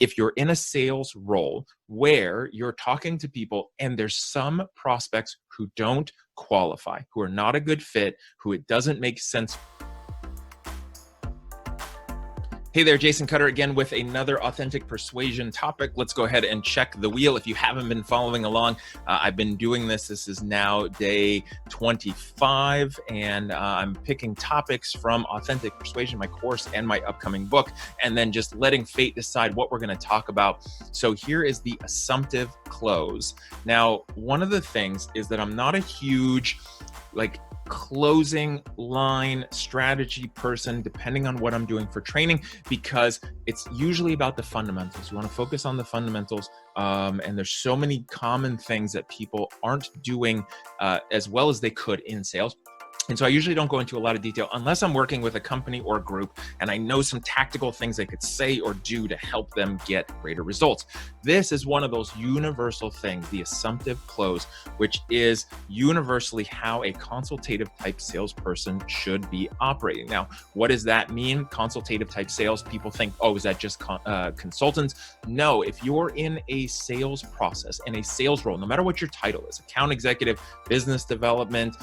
if you're in a sales role where you're talking to people and there's some prospects who don't qualify, who are not a good fit, who it doesn't make sense. Hey there, Jason Cutter again with another authentic persuasion topic. Let's go ahead and check the wheel. If you haven't been following along, I've been doing this. This is now day 25, and I'm picking topics from Authentic Persuasion, my course and my upcoming book, and then just letting fate decide what we're going to talk about. So here is the assumptive close. Now, one of the things is that I'm not a huge closing line strategy person, depending on what I'm doing for training, because it's usually about the fundamentals. You want to focus on the fundamentals, and there's so many common things that people aren't doing as well as they could in sales. And so I usually don't go into a lot of detail unless I'm working with a company or a group and I know some tactical things I could say or do to help them get greater results. This is one of those universal things, the assumptive close, which is universally how a consultative type salesperson should be operating. Now, what does that mean? Consultative type sales, people think, oh, is that just consultants? No, if you're in a sales process, in a sales role, no matter what your title is, account executive, business development,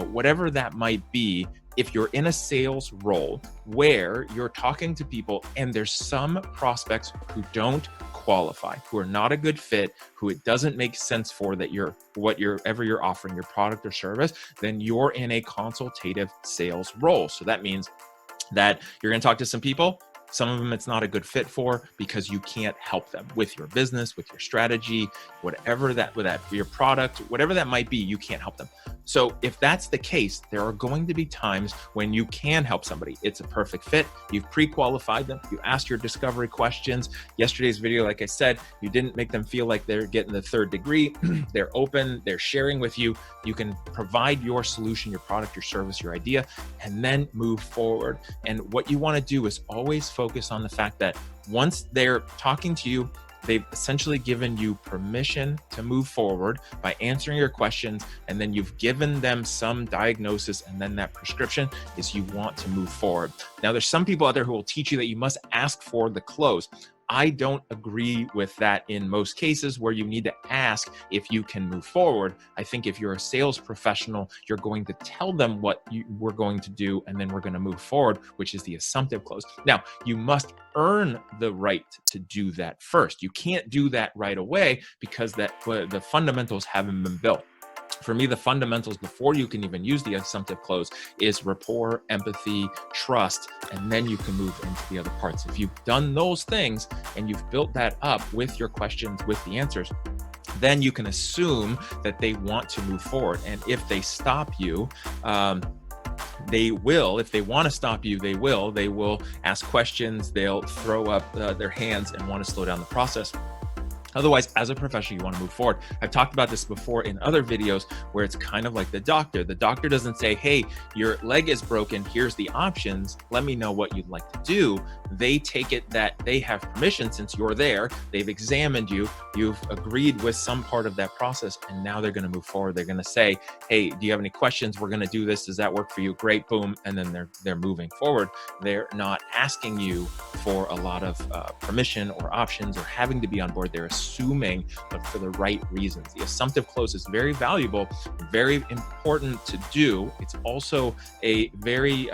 whatever that might be, if you're in a sales role where you're talking to people and there's some prospects who don't qualify, who are not a good fit, who it doesn't make sense for that whatever you're offering, your product or service, then you're in a consultative sales role. So that means that you're going to talk to some people. Some of them it's not a good fit for because you can't help them with your business, with your strategy, with your product, whatever that might be, you can't help them. So if that's the case, there are going to be times when you can help somebody. It's a perfect fit. You've pre-qualified them. You asked your discovery questions. Yesterday's video, like I said, you didn't make them feel like they're getting the third degree. They're open. They're sharing with you. You can provide your solution, your product, your service, your idea, and then move forward. And what you want to do is always focus on the fact that once they're talking to you, they've essentially given you permission to move forward by answering your questions, and then you've given them some diagnosis, and then that prescription is you want to move forward. Now, there's some people out there who will teach you that you must ask for the close. I don't agree with that in most cases where you need to ask if you can move forward. I think if you're a sales professional, you're going to tell them what we're going to do, and then we're going to move forward, which is the assumptive close. Now, you must earn the right to do that first. You can't do that right away because the fundamentals haven't been built. For me, the fundamentals before you can even use the assumptive close is rapport, empathy, trust, and then you can move into the other parts. If you've done those things and you've built that up with your questions, with the answers, then you can assume that they want to move forward. And if they stop you, they will. If they want to stop you, they will. They will ask questions. They'll throw up their hands and want to slow down the process. Otherwise, as a professional, you want to move forward. I've talked about this before in other videos where it's kind of like the doctor. The doctor doesn't say, hey, your leg is broken. Here's the options. Let me know what you'd like to do. They take it that they have permission since you're there. They've examined you. You've agreed with some part of that process, and now they're going to move forward. They're going to say, hey, do you have any questions? We're going to do this. Does that work for you? Great, boom. And then they're moving forward. They're not asking you for a lot of permission or options or having to be on board. They're assuming, but for the right reasons. The assumptive close is very valuable, very important to do. It's also a very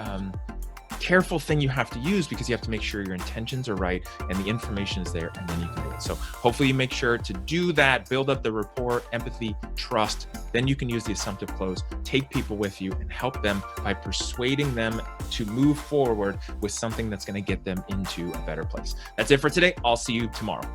careful thing you have to use because you have to make sure your intentions are right and the information is there, and then you can do it. So hopefully you make sure to do that, build up the rapport, empathy, trust. Then you can use the assumptive close, take people with you and help them by persuading them to move forward with something that's going to get them into a better place. That's it for today. I'll see you tomorrow.